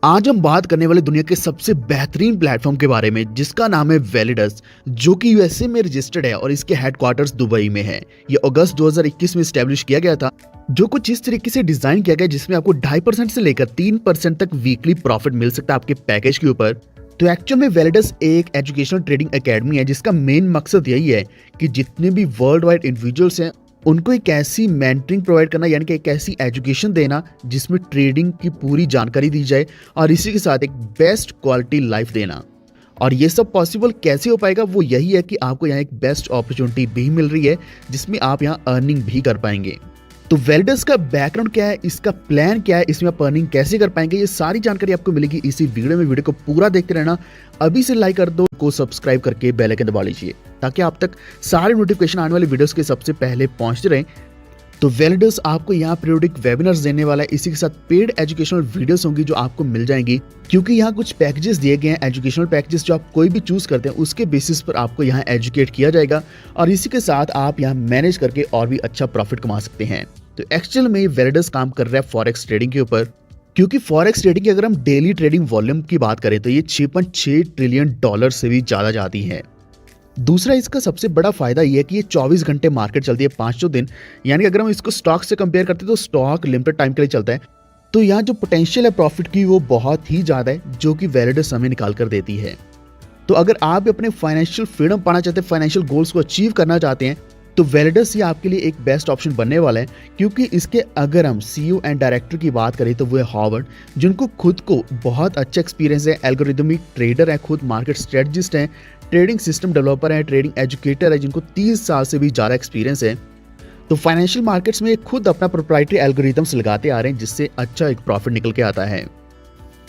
आज हम बात करने वाले दुनिया के सबसे बेहतरीन प्लेटफॉर्म के बारे में, जिसका नाम है वैलिडस, जो कि यूएसए में रजिस्टर्ड है और इसके हेडक्वार्टर्स दुबई में है। ये अगस्त 2021 में स्टैब्लिश किया गया था, जो कुछ इस तरीके से डिजाइन किया गया जिसमें आपको 2.5% से लेकर 3% तक वीकली प्रॉफिट मिल सकता है आपके पैकेज के ऊपर। तो एक्चुअल में वैलिडस एक एजुकेशनल ट्रेडिंग एकेडमी है जिसका मेन मकसद यही है कि जितने भी वर्ल्ड वाइड इंडिविजुअल्स हैं उनको एक ऐसी मेंटरिंग प्रोवाइड करना, यानी कि एक ऐसी एजुकेशन देना जिसमें ट्रेडिंग की पूरी जानकारी दी जाए और इसी के साथ एक बेस्ट क्वालिटी लाइफ देना। और ये सब पॉसिबल कैसे हो पाएगा, वो यही है कि आपको यहाँ एक बेस्ट अपॉर्चुनिटी भी मिल रही है जिसमें आप यहाँ अर्निंग भी कर पाएंगे। तो वैलिडस का बैकग्राउंड क्या है, इसका प्लान क्या है, इसमें आप अर्निंग कैसे कर पाएंगे, ये सारी जानकारी आपको मिलेगी इसी वीडियो में। वीडियो को पूरा देखते रहना। अभी से लाइक कर दो, को सब्सक्राइब करके बेल आइकन दबा लीजिए ताकि आप तक सारे नोटिफिकेशन आने वाले वीडियोस के सबसे पहले पहुंचते रहें। तो वैलिडस आपको यहाँ पीरियोडिक वेबिनार्स देने वाला है, इसी के साथ पेड एजुकेशनल वीडियोस होंगी जो आपको मिल जाएंगी, क्योंकि यहाँ कुछ पैकेजेस दिए गए हैं, एजुकेशनल पैकेजेस जो आप कोई भी चूज करते हैं उसके बेसिस पर आपको यहाँ एजुकेट किया जाएगा और इसी के साथ आप यहाँ मैनेज करके और भी अच्छा प्रॉफिट कमा सकते हैं। तो एक्चुअल में वैलिडस काम कर रहा है फॉरेक्स ट्रेडिंग के ऊपर, क्योंकि फॉरेक्स ट्रेडिंग की अगर हम डेली ट्रेडिंग वॉल्यूम की बात करें तो ये 6.6 ट्रिलियन डॉलर से भी ज्यादा जाती है। दूसरा इसका सबसे बड़ा फायदा ये है कि ये 24 घंटे मार्केट चलती है, 500 दिन, यानी अगर हम इसको स्टॉक से कंपेयर करते हैं तो स्टॉक लिमिटेड टाइम के लिए चलता है। तो यहाँ जो पोटेंशियल है प्रॉफिट की वो बहुत ही ज्यादा है, जो कि वैलिडस हमें निकाल कर देती है। तो अगर आप भी अपने फाइनेंशियल फ्रीडम पाना चाहते हैं, फाइनेंशियल गोल्स को अचीव करना चाहते हैं, तो वैलिडस ही आपके लिए एक बेस्ट ऑप्शन बनने वाला है। क्योंकि इसके अगर हम सीईओ एंड डायरेक्टर की बात करें तो वो है हॉवर्ड, जिनको खुद को बहुत अच्छा एक्सपीरियंस है, एल्गोरिदमिक ट्रेडर है, खुद मार्केट स्ट्रेटजिस्ट हैं, ट्रेडिंग सिस्टम डेवलपर है, ट्रेडिंग एजुकेटर है, जिनको 30 साल से भी ज़्यादा एक्सपीरियंस है। तो फाइनेंशियल मार्केट्स में खुद अपना प्रोप्राइटरी एल्गोरिदम्स लगाते आ रहे हैं जिससे अच्छा एक प्रॉफिट निकल के आता है।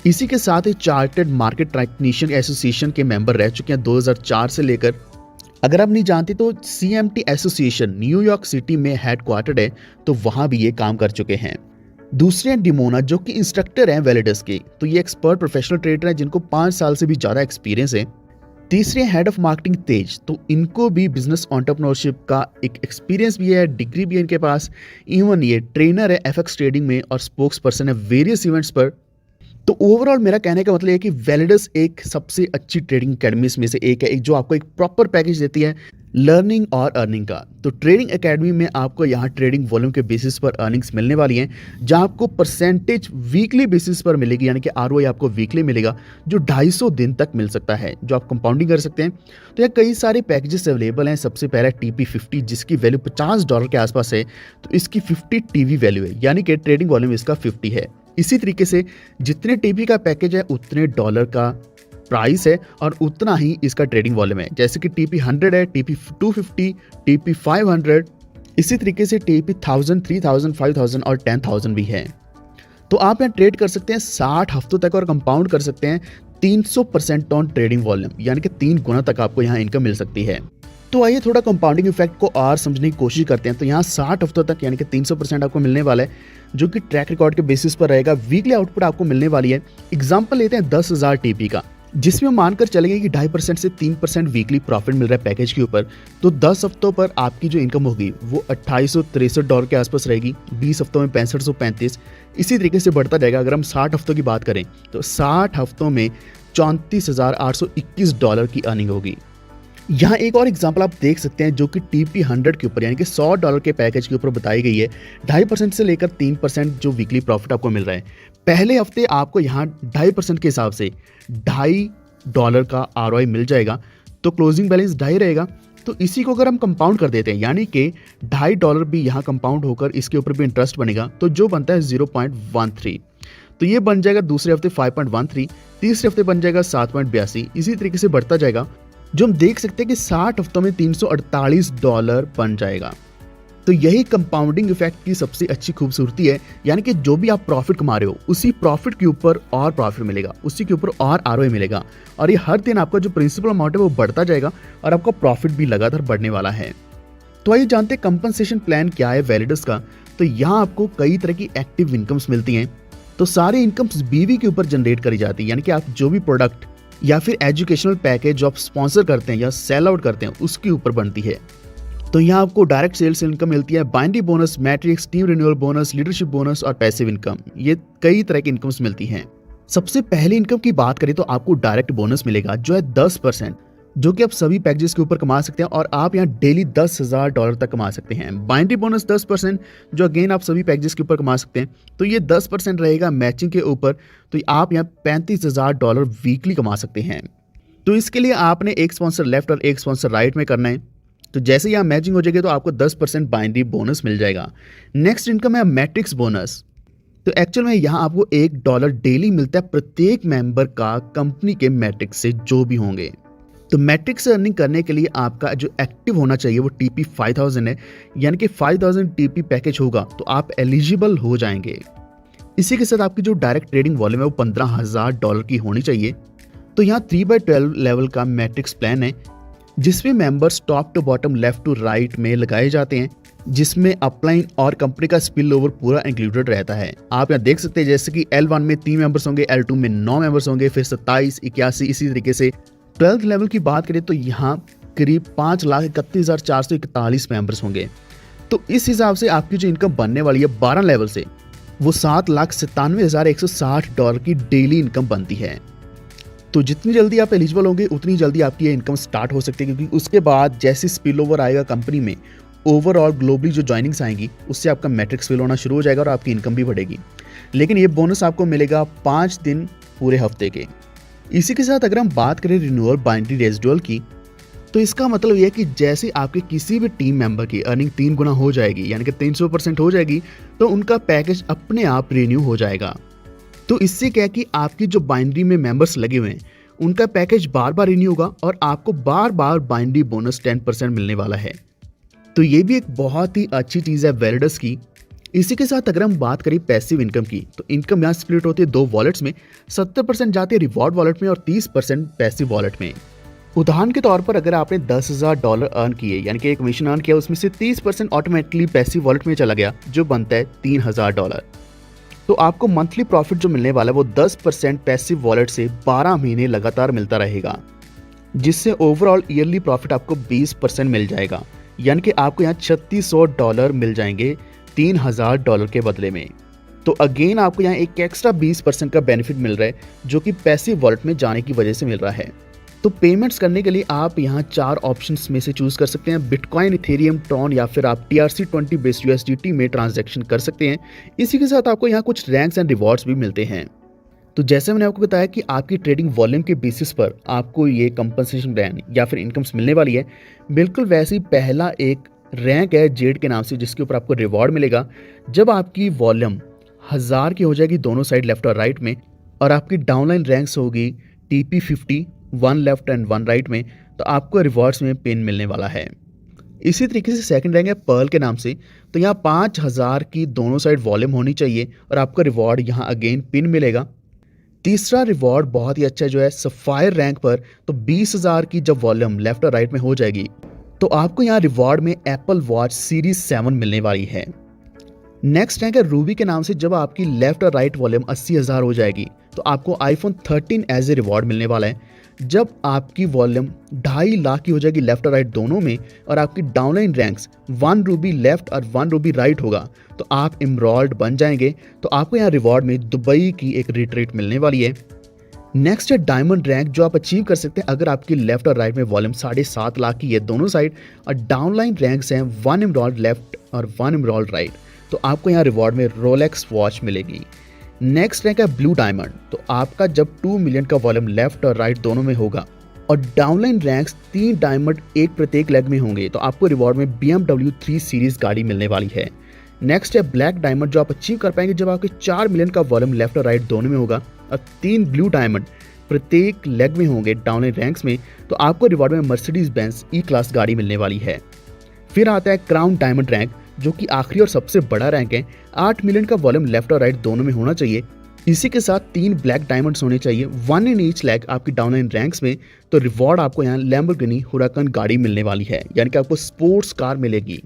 इसी के साथ ही चार्टर्ड मार्केट टेक्नीशियन एसोसिएशन के मेंबर रह चुके हैं 2004 से लेकर। अगर आप नहीं जानते तो CMT एसोसिएशन न्यूयॉर्क सिटी में हेडक्वार्टर्ड है, तो वहां भी ये काम कर चुके हैं। दूसरे हैं डिमोना, जो कि इंस्ट्रक्टर हैं वैलिडस के, तो ये एक्सपर्ट प्रोफेशनल ट्रेडर हैं जिनको 5 साल से भी ज्यादा एक्सपीरियंस है। तीसरे हेड ऑफ मार्केटिंग तेज, तो इनको भी बिजनेस एंटरप्रेन्योरशिप का एक एक्सपीरियंस भी है, डिग्री भी है इनके पास। इवन ये ट्रेनर है FX ट्रेडिंग में और स्पोक्स पर्सन है वेरियस इवेंट्स पर। तो ओवरऑल मेरा कहने का मतलब है कि वैलिडस एक सबसे अच्छी ट्रेडिंग एकेडमीज में से एक है, जो आपको एक प्रॉपर पैकेज देती है लर्निंग और अर्निंग का। तो ट्रेडिंग एकेडमी में आपको यहाँ ट्रेडिंग वॉल्यूम के बेसिस पर अर्निंग्स मिलने वाली हैं, जहाँ आपको परसेंटेज वीकली बेसिस पर मिलेगी, यानी कि ROI आपको वीकली मिलेगा जो 250 दिन तक मिल सकता है, जो आप कंपाउंडिंग कर सकते हैं। तो यहाँ कई सारे पैकेजेस अवेलेबल हैं। सबसे पहला TP50, जिसकी वैल्यू $50 के आसपास है, तो इसकी 50 TV वैल्यू है, यानी कि ट्रेडिंग वॉल्यूम इसका 50 है। इसी तरीके से जितने TP का पैकेज है उतने डॉलर का प्राइस है और उतना ही इसका ट्रेडिंग वॉल्यूम है। जैसे कि TP100 है, TP250, TP500, इसी तरीके से TP1000, 3000, 5000 और 10000 भी है। तो आप यहाँ ट्रेड कर सकते हैं 60 हफ्तों तक और कंपाउंड कर सकते हैं 300% ऑन ट्रेडिंग वॉल्यूम, यानी कि 3 गुना तक आपको यहाँ इनकम मिल सकती है। तो आइए थोड़ा कंपाउंडिंग इफेक्ट को और समझने की कोशिश करते हैं। तो यहाँ 60 हफ्तों तक यानी कि 300% आपको मिलने वाला है, जो कि ट्रैक रिकॉर्ड के बेसिस पर रहेगा। वीकली आउटपुट आपको मिलने वाली है। एग्जांपल लेते हैं 10,000 TP का, जिसमें मानकर चलेंगे कि 2.5% से 3% वीकली प्रॉफिट मिल रहा है पैकेज के ऊपर। तो 10 हफ्तों पर आपकी जो इनकम होगी वो $2863 के आसपास रहेगी, 20 हफ्तों में 6535, इसी तरीके से बढ़ता जाएगा। अगर हम 60 हफ्तों की बात करें तो 60 हफ्तों में $34,821 की अर्निंग होगी। यहाँ एक और एग्जांपल आप देख सकते हैं जो कि TP100 के ऊपर यानी कि $100 के पैकेज के ऊपर बताई गई है। 2.5% से लेकर 3% जो वीकली प्रॉफिट आपको मिल रहा है। पहले हफ्ते आपको यहाँ 2.5% के हिसाब से $2.5 का ROI मिल जाएगा, तो क्लोजिंग बैलेंस 2.5 रहेगा। तो इसी को अगर हम कंपाउंड कर देते हैं, यानी कि $2.5 भी यहाँ कंपाउंड होकर इसके ऊपर भी इंटरेस्ट बनेगा, तो जो बनता है 0.13। तो ये बन जाएगा दूसरे हफ्ते 5.13, तीसरे हफ्ते बन जाएगा 7.82, इसी तरीके से बढ़ता जाएगा, जो हम देख सकते हैं कि 60 हफ्तों में $348 बन जाएगा। तो यही कंपाउंडिंग इफेक्ट की सबसे अच्छी खूबसूरती है, यानी कि जो भी आप प्रॉफिट कमा रहे हो उसी प्रॉफिट के ऊपर और प्रॉफिट मिलेगा, उसी के ऊपर और ROI मिलेगा, और ये हर दिन आपका जो प्रिंसिपल अमाउंट है वो बढ़ता जाएगा और आपका प्रॉफिट भी लगातार बढ़ने वाला है। तो आइए जानते हैं कंपनसेशन प्लान क्या है वैलिडस का। तो यहाँ आपको कई तरह की एक्टिव इनकम्स मिलती हैं। तो सारी इनकम्स BV के ऊपर जनरेट करी जाती है, यानी कि आप जो भी प्रोडक्ट या फिर एजुकेशनल पैकेज जो आप स्पॉन्सर करते हैं या सेल आउट करते हैं उसके ऊपर बनती है। तो यहाँ आपको डायरेक्ट सेल्स इनकम मिलती है, binary bonus, matrix, team renewal bonus, leadership bonus और पैसिव इनकम, ये कई तरह की इनकम्स मिलती हैं। सबसे पहले इनकम की बात करें तो आपको डायरेक्ट बोनस मिलेगा जो है 10%, जो कि आप सभी पैकेजेस के ऊपर कमा सकते हैं और आप यहाँ डेली $10,000 तक कमा सकते हैं। बाइनरी बोनस 10% जो अगेन आप सभी पैकेजेस के ऊपर कमा सकते हैं, तो ये 10% रहेगा मैचिंग के ऊपर, तो आप यहाँ $35,000 वीकली कमा सकते हैं। तो इसके लिए आपने एक स्पॉन्सर लेफ्ट और एक स्पॉन्सर राइट में करना है। तो जैसे यहाँ मैचिंग हो जाएगी तो आपको 10% बाइनरी बोनस मिल जाएगा। नेक्स्ट इनकम है मैट्रिक्स बोनस। तो एक्चुअल में यहाँ आपको $1 डेली मिलता है प्रत्येक मेंबर का कंपनी के मैट्रिक्स से जो भी होंगे। तो मैट्रिक्स से अर्निंग करने के लिए आपका जो एक्टिव होना चाहिए वो TP 5000 है, यानी कि 5000 TP पैकेज होगा तो आप एलिजिबल हो जाएंगे। इसी के साथ आपकी जो डायरेक्ट ट्रेडिंग वॉल्यूम है वो $15,000 की होनी चाहिए। तो यहाँ 3/12 लेवल का मैट्रिक्स प्लान है जिसमें members top to bottom left to right में लगाए जाते हैं, जिसमें अपलाइन और कंपनी का स्पिल ओवर पूरा इंक्लूडेड रहता है। आप यहाँ देख सकते हैं जैसे कि L1 में 3 मेंबर्स होंगे, L2 में 9 मेंबर्स होंगे, फिर 27, 81 इसी तरीके से। 12th लेवल की बात करें तो यहाँ करीब 5,31,441 मेंबर्स होंगे। तो इस हिसाब से आपकी जो इनकम बनने वाली है 12 लेवल से वो $7,97,160 की डेली इनकम बनती है। तो जितनी जल्दी आप एलिजिबल होंगे उतनी जल्दी आपकी ये इनकम स्टार्ट हो सकती है, क्योंकि उसके बाद जैसे स्पिल ओवर आएगा कंपनी में, ओवरऑल ग्लोबली जो ज्वाइनिंग्स आएंगी उससे आपका मैट्रिक्स फिल होना शुरू हो जाएगा और आपकी इनकम भी बढ़ेगी। लेकिन ये बोनस आपको मिलेगा 5 दिन पूरे हफ्ते के। इसी के साथ अगर हम बात करें रिन्यूअल बाइनरी रेजिडुअल की, तो इसका मतलब यह है कि जैसे आपके किसी भी टीम मेंबर की अर्निंग 3 गुना हो जाएगी, यानी कि 300% हो जाएगी, तो उनका पैकेज अपने आप रिन्यू हो जाएगा। तो इससे क्या है कि आपकी जो बाइनरी में मेंबर्स लगे हुए हैं उनका पैकेज बार बार रिन्यू होगा और आपको बार बार बाइनरी बोनस 10% मिलने वाला है। तो ये भी एक बहुत ही अच्छी चीज़ है वेलिडस की। इसी के साथ अगर हम बात करें पैसिव इनकम की, तो इनकम यहाँ स्प्लिट होती है 2 वॉलेट्स में। 70% जाती है रिवॉर्ड वॉलेट में और 30% पैसिव वॉलेट में। उदाहरण के तौर पर अगर आपने $10,000 अर्न किए, यानी कि एक कमीशन अर्न किया, उसमें से 30% ऑटोमेटिकली पैसिव वॉलेट में चला गया जो बनता है $3,000। तो आपको मंथली प्रॉफिट जो मिलने वाला है वो 10% पैसिव वॉलेट से 12 महीने लगातार मिलता रहेगा, जिससे ओवरऑल ईयरली प्रॉफिट आपको 20% मिल जाएगा, यानी कि आपको यहाँ $3,600 मिल जाएंगे $3,000 के बदले में। तो अगेन आपको यहाँ एक एक्स्ट्रा 20% का बेनिफिट मिल रहा है जो कि पैसिव वॉलेट में जाने की वजह से मिल रहा है। तो पेमेंट्स करने के लिए आप यहाँ 4 ऑप्शंस में से चूज कर सकते हैं, बिटकॉइन, इथेरियम, ट्रॉन या फिर आप TRC20 बेस्ड USDT में ट्रांजैक्शन कर सकते हैं। इसी के साथ आपको यहाँ कुछ रैंक्स एंड रिवॉर्ड्स भी मिलते हैं। तो जैसे मैंने आपको बताया कि आपकी ट्रेडिंग वॉल्यूम के बेसिस पर आपको ये कंपनसेशन प्लान या फिर इनकम्स मिलने वाली है, बिल्कुल वैसे ही पहला एक रैंक है जेड के नाम से, जिसके ऊपर आपको रिवॉर्ड मिलेगा जब आपकी वॉल्यूम 1000 की हो जाएगी दोनों साइड लेफ्ट और राइट में, और आपकी डाउनलाइन रैंक्स होगी TP 50 1 लेफ्ट एंड 1 राइट में, तो आपको रिवॉर्ड्स में पिन मिलने वाला है। इसी तरीके से सेकंड रैंक है पर्ल के नाम से, तो यहाँ 5000 की दोनों साइड वॉल्यूम होनी चाहिए और आपको रिवॉर्ड यहाँ अगेन पिन मिलेगा। तीसरा रिवॉर्ड बहुत ही अच्छा जो है सफायर रैंक पर, तो 20,000 की जब वॉल्यूम लेफ्ट और राइट में हो जाएगी तो आपको यहाँ रिवॉर्ड में एप्पल वॉच सीरीज 7 मिलने वाली है। नेक्स्ट रैंक है रूबी के नाम से, जब आपकी लेफ्ट और राइट वॉल्यूम 80,000 हो जाएगी तो आपको iPhone 13 एज ए रिवॉर्ड मिलने वाला है। जब आपकी वॉल्यूम 2.5 लाख की हो जाएगी लेफ्ट और राइट दोनों में, और आपकी डाउनलाइन रैंक्स 1 रूबी लेफ्ट और 1 रूबी राइट होगा, तो आप एमरॉल्ड बन जाएंगे। तो आपको यहाँ रिवॉर्ड में दुबई की एक रिट्रीट मिलने वाली है। नेक्स्ट है डायमंड रैंक, जो आप अचीव कर सकते हैं अगर आपकी लेफ्ट और राइट में वॉल्यूम 7.5 लाख की है दोनों साइड, और डाउनलाइन रैंक्स हैं 1 एमरॉल्ड लेफ्ट और 1 एमरॉल्ड राइट, तो आपको यहाँ रिवॉर्ड में रोलेक्स वॉच मिलेगी। नेक्स्ट रैंक है ब्लू डायमंड, तो आपका जब 2 मिलियन का वॉल्यूम लेफ्ट और राइट दोनों में होगा और डाउनलाइन रैंक्स 3 डायमंड एक प्रत्येक लेग में होंगे, तो आपको रिवॉर्ड में BMW 3 सीरीज गाड़ी मिलने वाली है। नेक्स्ट है ब्लैक डायमंड, जो आप अचीव कर पाएंगे जब आपके 4 मिलियन का वॉल्यूम लेफ्ट और राइट दोनों में होगा और 3 ब्लू डायमंड प्रत्येक लेग में होंगे डाउनलाइन रैंक्स में, तो आपको रिवॉर्ड में मर्सिडीज बेंज E-क्लास गाड़ी मिलने वाली है। फिर आता है क्राउन डायमंड रैंक, जो कि आखिरी और सबसे बड़ा रैंक है। 8 मिलियन का वॉल्यूम लेफ्ट और राइट दोनों में होना चाहिए। इसी के साथ 3 ब्लैक डायमंड्स होने चाहिए, 1 इन ईच लेग आपकी डाउनलाइन रैंक्स में, तो रिवॉर्ड आपको यहाँ लैम्बोर्गिनी हुराकन गाड़ी मिलने वाली है, यानी कि आपको स्पोर्ट्स कार मिलेगी।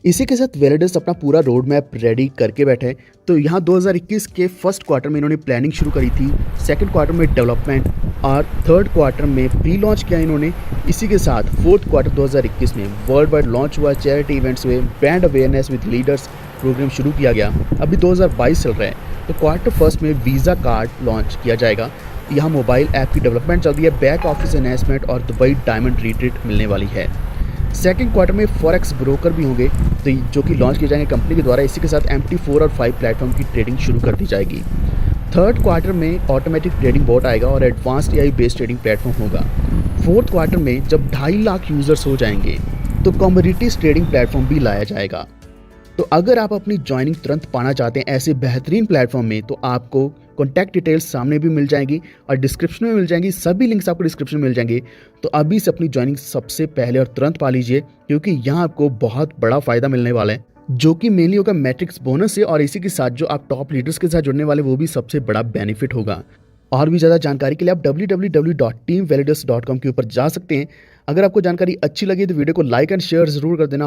इसी के साथ वेलिडस अपना पूरा रोड मैप रेडी करके बैठे। तो यहाँ 2021 के फर्स्ट क्वार्टर में इन्होंने प्लानिंग शुरू करी थी, सेकंड क्वार्टर में डेवलपमेंट और थर्ड क्वार्टर में प्री लॉन्च किया इन्होंने। इसी के साथ फोर्थ क्वार्टर 2021 में वर्ल्ड वाइड लॉन्च हुआ, चैरिटी इवेंट्स हुए, brand awareness with leaders program शुरू किया गया। अभी 2022 चल रहा है तो क्वार्टर फर्स्ट में वीज़ा कार्ड लॉन्च किया जाएगा। यहाँ मोबाइल ऐप की डेवलपमेंट चल रही है, बैक ऑफिस एनहेंसमेंट और दुबई डायमंड रिट्रीट मिलने वाली है। सेकंड क्वार्टर में फॉरेक्स ब्रोकर भी होंगे तो जो कि लॉन्च किए जाएंगे कंपनी के द्वारा। इसी के साथ MT4 और 5 प्लेटफॉर्म की ट्रेडिंग शुरू कर दी जाएगी। थर्ड क्वार्टर में ऑटोमेटिक ट्रेडिंग बॉट आएगा और advanced AI based trading platform होगा। फोर्थ क्वार्टर में जब 2.5 लाख यूजर्स हो जाएंगे तो कमोडिटीज ट्रेडिंग प्लेटफॉर्म भी लाया जाएगा। तो अगर आप अपनी ज्वाइनिंग तुरंत पाना चाहते हैं ऐसे बेहतरीन प्लेटफॉर्म में, तो आपको कॉन्टैक्ट डिटेल्स सामने भी मिल जाएंगी और डिस्क्रिप्शन में मिल जाएंगी। सभी लिंक्स आपको डिस्क्रिप्शन में मिल जाएंगे। तो अभी से अपनी ज्वाइनिंग सबसे पहले और तुरंत पा लीजिए, क्योंकि यहाँ आपको बहुत बड़ा फायदा मिलने वाला है, जो कि मेनली होगा मैट्रिक्स बोनस से, और इसी के साथ जो आप टॉप लीडर्स के साथ जुड़ने वाले वो भी सबसे बड़ा बेनिफिट होगा। और भी ज़्यादा जानकारी के लिए आप www.teamvalidators.com के ऊपर जा सकते हैं। अगर आपको जानकारी अच्छी लगी तो वीडियो को लाइक एंड शेयर जरूर कर देना।